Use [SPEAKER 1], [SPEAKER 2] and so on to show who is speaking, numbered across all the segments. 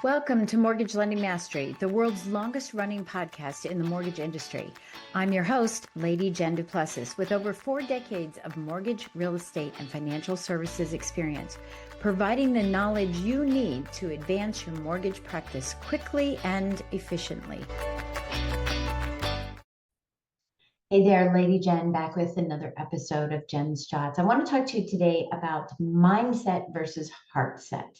[SPEAKER 1] Welcome to Mortgage Lending Mastery, the world's longest running podcast in the mortgage industry. I'm your host, Lady Jen Du Plessis, with over 4 decades of mortgage, real estate, and financial services experience, providing the knowledge you need to advance your mortgage practice quickly and efficiently. Hey there, Lady Jen, back with another episode of Jen's Shots. I want to talk to you today about mindset versus heartset.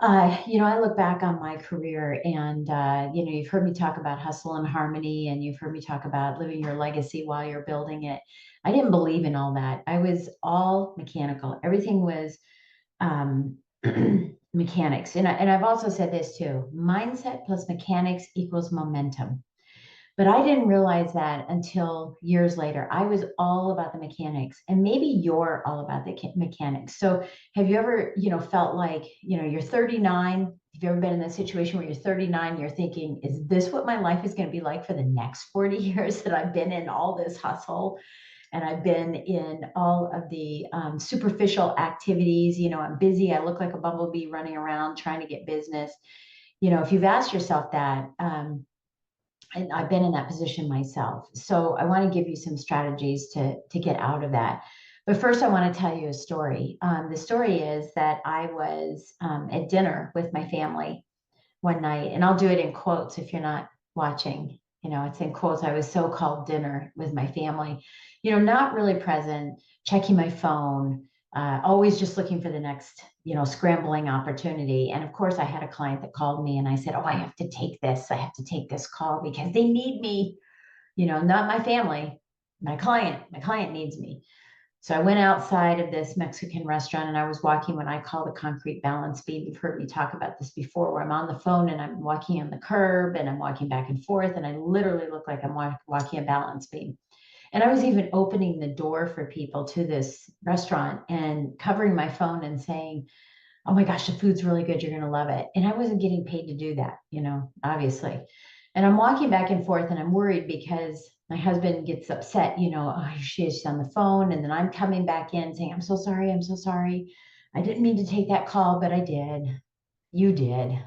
[SPEAKER 1] I look back on my career and, you've heard me talk about hustle and harmony, and you've heard me talk about living your legacy while you're building it. I didn't believe in all that. I was all mechanical. Everything was mechanics. And I've also said this too, mindset plus mechanics equals momentum. But I didn't realize that until years later. I was all about the mechanics, and maybe you're all about the mechanics. So have you ever, felt like, you're 39? Have you ever been in that situation where you're 39, you're thinking, is this what my life is going to be like for the next 40 years that I've been in all this hustle? And I've been in all of the superficial activities. I'm busy. I look like a bumblebee running around trying to get business. If you've asked yourself that, and I've been in that position myself. So I want to give you some strategies to get out of that. But first, I want to tell you a story. The story is that I was at dinner with my family one night, and I'll do it in quotes if you're not watching. It's in quotes. I was so-called dinner with my family, not really present, checking my phone, always just looking for the next, scrambling opportunity. And of course, I had a client that called me and I said, oh, I have to take this. I have to take this call because they need me, not my family, my client. My client needs me. So I went outside of this Mexican restaurant and I was walking what I call the concrete balance beam. You've heard me talk about this before, where I'm on the phone and I'm walking on the curb and I'm walking back and forth. And I literally look like I'm walking a balance beam. And I was even opening the door for people to this restaurant and covering my phone and saying, oh my gosh, the food's really good. You're going to love it. And I wasn't getting paid to do that, obviously. And I'm walking back and forth and I'm worried because my husband gets upset, oh, she's on the phone. And then I'm coming back in saying, I'm so sorry. I'm so sorry. I didn't mean to take that call, but I did. You did,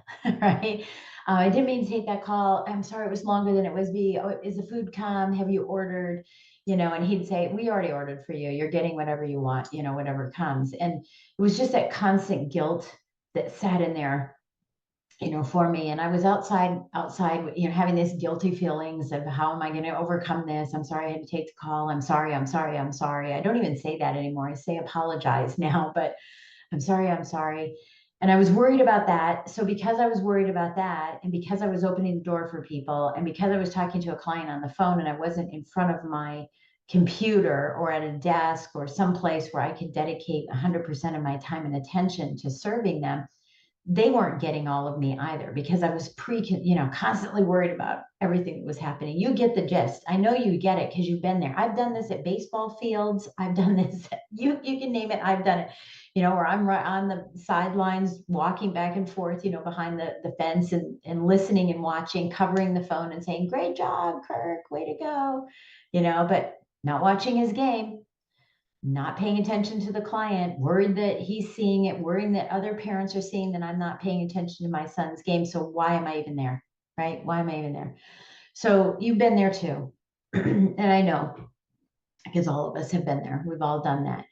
[SPEAKER 1] right? I didn't mean to take that call. I'm sorry, it was longer than it was be. Oh, is the food come? Have you ordered? And he'd say, we already ordered for you. You're getting whatever you want, whatever comes. And it was just that constant guilt that sat in there, for me. And I was outside, having this guilty feelings of how am I going to overcome this? I'm sorry I had to take the call. I'm sorry. I'm sorry. I'm sorry. I don't even say that anymore. I say apologize now, but I'm sorry. I'm sorry. And I was worried about that. So because I was worried about that, and because I was opening the door for people, and because I was talking to a client on the phone and I wasn't in front of my computer or at a desk or someplace where I could dedicate 100% of my time and attention to serving them, they weren't getting all of me either, because I was constantly worried about everything that was happening. You get the gist. I know you get it because you've been there. I've done this at baseball fields. I've done this. You can name it. I've done it, where I'm right on the sidelines, walking back and forth, behind the fence and listening and watching, covering the phone and saying, great job, Kirk, way to go, but not watching his game, not paying attention to the client, worried that he's seeing it, worrying that other parents are seeing that I'm not paying attention to my son's game. So why am I even there? Right? Why am I even there? So you've been there too. And I know, because all of us have been there. We've all done that.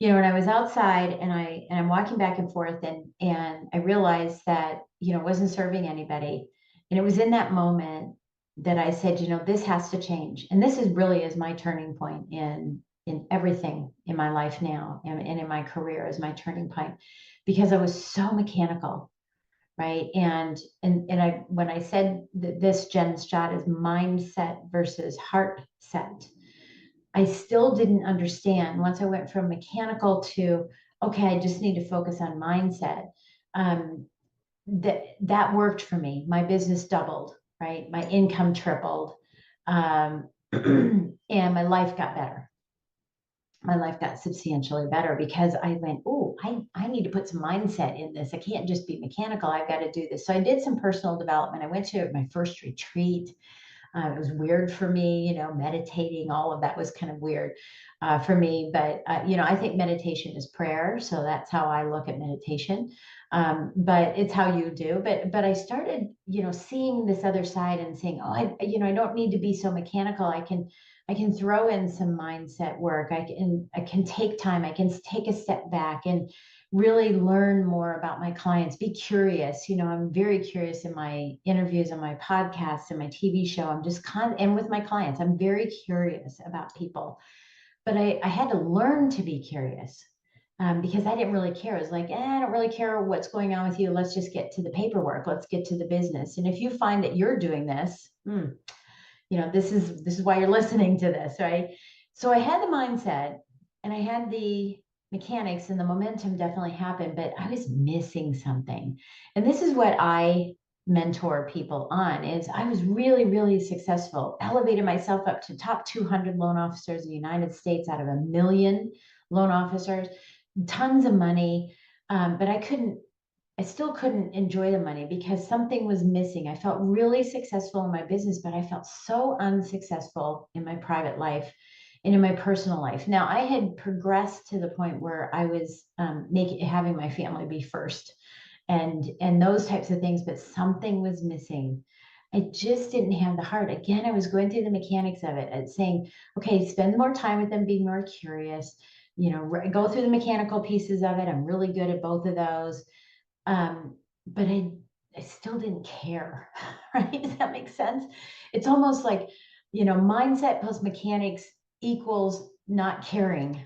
[SPEAKER 1] And I was outside and I'm walking back and forth and I realized that, it wasn't serving anybody. And it was in that moment that I said, this has to change. And this is really is my turning point in everything in my life now and in my career is my turning point, because I was so mechanical, right? And I when I said that this Jen's shot is mindset versus heart set, I still didn't understand once I went from mechanical to, okay, I just need to focus on mindset. That worked for me. My business doubled, right? My income tripled, and my life got better. My life got substantially better because I went, oh, I need to put some mindset in this. I can't just be mechanical. I've got to do this. So I did some personal development. I went to my first retreat. It was weird for me, meditating, all of that was kind of weird for me. But, I think meditation is prayer. So that's how I look at meditation. But it's how you do. But I started, seeing this other side and saying, oh, I don't need to be so mechanical. I can throw in some mindset work. I can take time. I can take a step back and really learn more about my clients, be curious. I'm very curious in my interviews and my podcasts and my TV show. I'm just and with my clients, I'm very curious about people. But I had to learn to be curious because I didn't really care. It was like, I don't really care what's going on with you. Let's just get to the paperwork. Let's get to the business. And if you find that you're doing this, this is why you're listening to this, right? So I had the mindset and I had the mechanics, and the momentum definitely happened, but I was missing something. And this is what I mentor people on. Is I was really, really successful, elevated myself up to top 200 loan officers in the United States out of 1 million loan officers, tons of money. But I still couldn't enjoy the money because something was missing. I felt really successful in my business, but I felt so unsuccessful in my private life and in my personal life. Now, I had progressed to the point where I was having my family be first, and those types of things, but something was missing. I just didn't have the heart. Again, I was going through the mechanics of it and saying, okay, spend more time with them, be more curious, go through the mechanical pieces of it. I'm really good at both of those. But I still didn't care, right? Does that make sense? It's almost like, mindset plus mechanics equals not caring,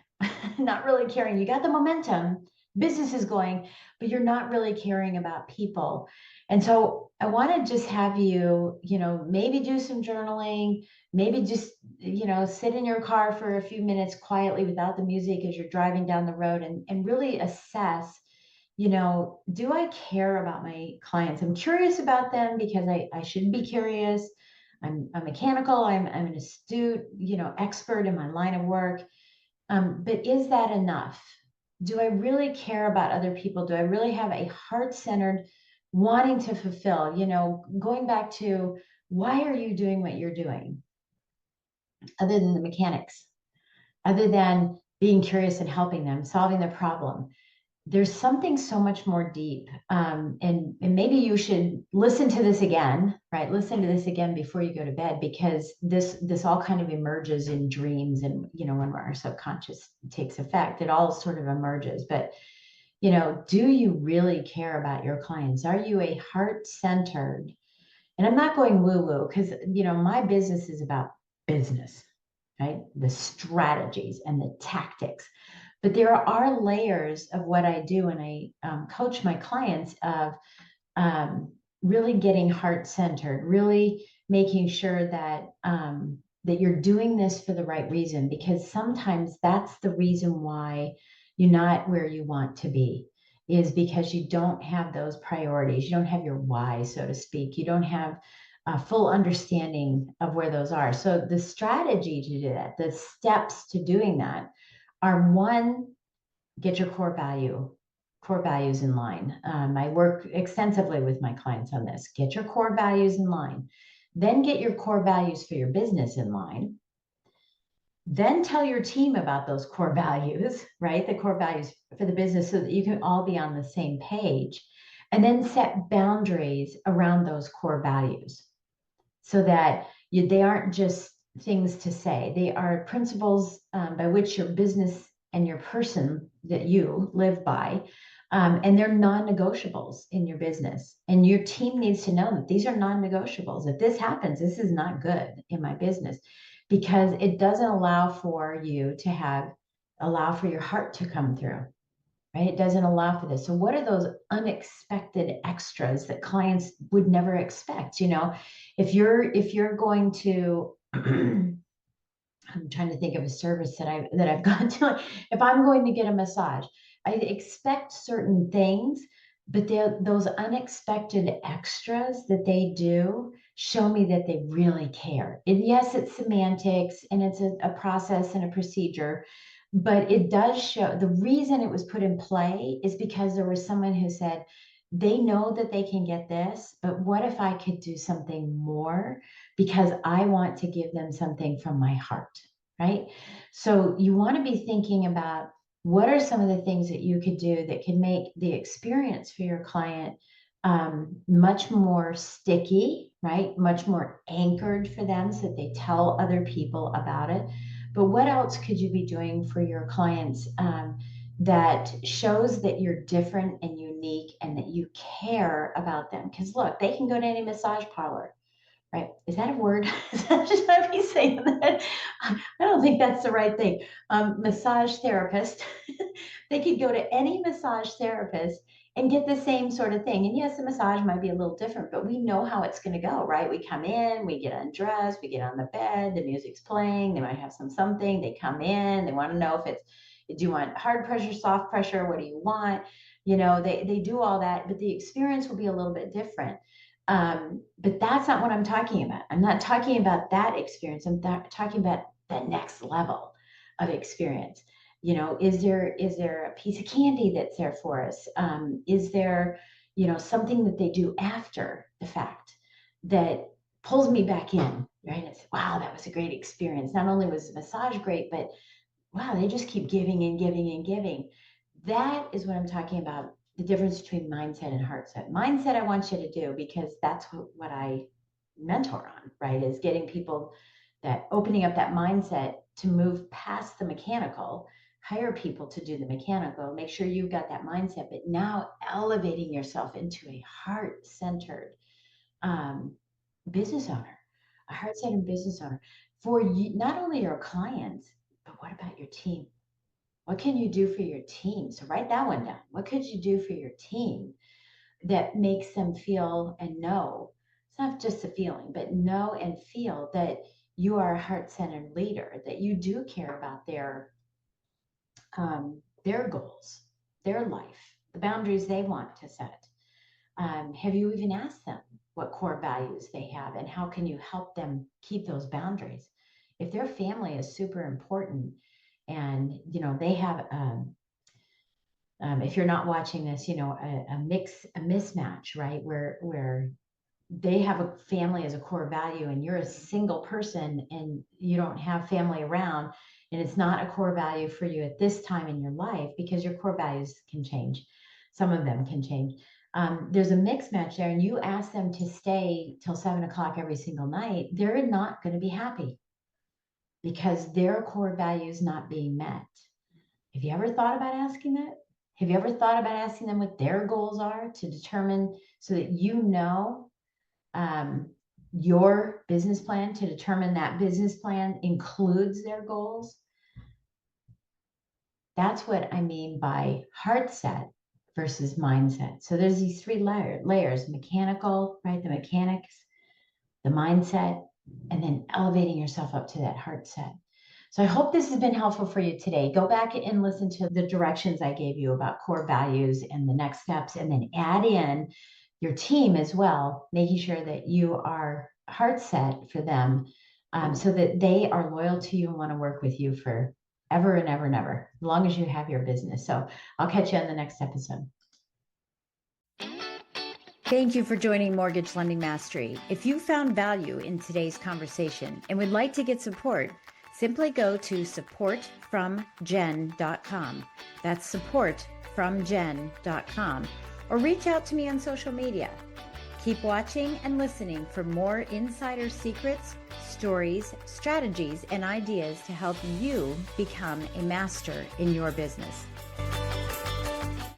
[SPEAKER 1] not really caring. You got the momentum, business is going, but you're not really caring about people. And so I want to just have you, maybe do some journaling, maybe just, sit in your car for a few minutes quietly without the music as you're driving down the road, and really assess, do I care about my clients? I'm curious about them because I should be curious. I'm mechanical. I'm an astute, expert in my line of work. But is that enough? Do I really care about other people? Do I really have a heart-centered wanting to fulfill? Going back to, why are you doing what you're doing, other than the mechanics, other than being curious and helping them, solving their problem? There's something so much more deep. And maybe you should listen to this again, right? Listen to this again before you go to bed, because this all kind of emerges in dreams. And, when our subconscious takes effect, it all sort of emerges. But, do you really care about your clients? Are you a heart-centered? And I'm not going woo-woo because, my business is about business, right? The strategies and the tactics. But there are layers of what I do, and I coach my clients of really getting heart-centered, really making sure that that you're doing this for the right reason, because sometimes that's the reason why you're not where you want to be, is because you don't have those priorities. You don't have your why, so to speak. You don't have a full understanding of where those are. So the strategy to do that, the steps to doing that, are: one, get your core values in line. I work extensively with my clients on this. Get your core values in line. Then get your core values for your business in line. Then tell your team about those core values, right? The core values for the business, so that you can all be on the same page. And then set boundaries around those core values, so that they aren't just things to say. They are principles by which your business and your person that you live by, and they're non-negotiables in your business. And your team needs to know that these are non-negotiables. If this happens, this is not good in my business, because it doesn't allow for your heart to come through. Right? It doesn't allow for this. So what are those unexpected extras that clients would never expect? If you're going to, I'm trying to think of a service that I've gone to. If I'm going to get a massage, I expect certain things, but those unexpected extras that they do show me that they really care. And yes, it's semantics and it's a process and a procedure, but it does show. The reason it was put in play is because there was someone who said, they know that they can get this, but what if I could do something more because I want to give them something from my heart, right? So you want to be thinking about what are some of the things that you could do that can make the experience for your client much more sticky, right? Much more anchored for them so that they tell other people about it. But what else could you be doing for your clients that shows that you're different and unique and that you care about them? Because look, they can go to any massage parlor, right? Is that a word? Should I be saying that? I don't think that's the right thing. Massage therapist. They could go to any massage therapist and get the same sort of thing. And yes, the massage might be a little different, but we know how it's going to go, right? We come in, we get undressed, we get on the bed, the music's playing, they might have something, they come in, they want to know if it's, do you want hard pressure, soft pressure? What do you want? You know, they do all that, but the experience will be a little bit different. But that's not what I'm talking about. I'm not talking about that experience. I'm talking about the next level of experience. You know, is there a piece of candy that's there for us? Is there, you know, something that they do after the fact that pulls me back in, right? It's, wow, that was a great experience. Not only was the massage great, but wow, they just keep giving and giving and giving. That is what I'm talking about, the difference between mindset and heartset. Mindset, I want you to do because that's what I mentor on, right? Is getting people that opening up that mindset to move past the mechanical, hire people to do the mechanical, make sure you've got that mindset, but now elevating yourself into a heart-centered um, business owner, a heart-centered business owner for you, not only your clients, but what about your team? What can you do for your team? So write that one down. What could you do for your team that makes them feel and know? It's not just a feeling, but know and feel that you are a heart-centered leader, that you do care about their goals, their life, the boundaries they want to set. Have you even asked them what core values they have and how can you help them keep those boundaries? If their family is super important and you know they have if you're not watching this, you know, a mismatch, right? Where they have a family as a core value and you're a single person and you don't have family around and it's not a core value for you at this time in your life because your core values can change. Some of them can change. There's a mix match there and you ask them to stay till 7 o'clock every single night, they're not going to be happy because their core value is not being met. Have you ever thought about asking that? Have you ever thought about asking them what their goals are to determine so that you know your business plan to determine that business plan includes their goals? That's what I mean by heart set versus mindset. So there's these three layers, mechanical, right? The mechanics, the mindset, and then elevating yourself up to that heart set. So I hope this has been helpful for you today. Go back and listen to the directions I gave you about core values and the next steps, and then add in your team as well, making sure that you are heart set for them so that they are loyal to you and want to work with you for ever and ever and ever, as long as you have your business. So I'll catch you on the next episode.
[SPEAKER 2] Thank you for joining Mortgage Lending Mastery. If you found value in today's conversation and would like to get support, simply go to supportfromjen.com. That's supportfromjen.com. Or reach out to me on social media. Keep watching and listening for more insider secrets, stories, strategies, and ideas to help you become a master in your business.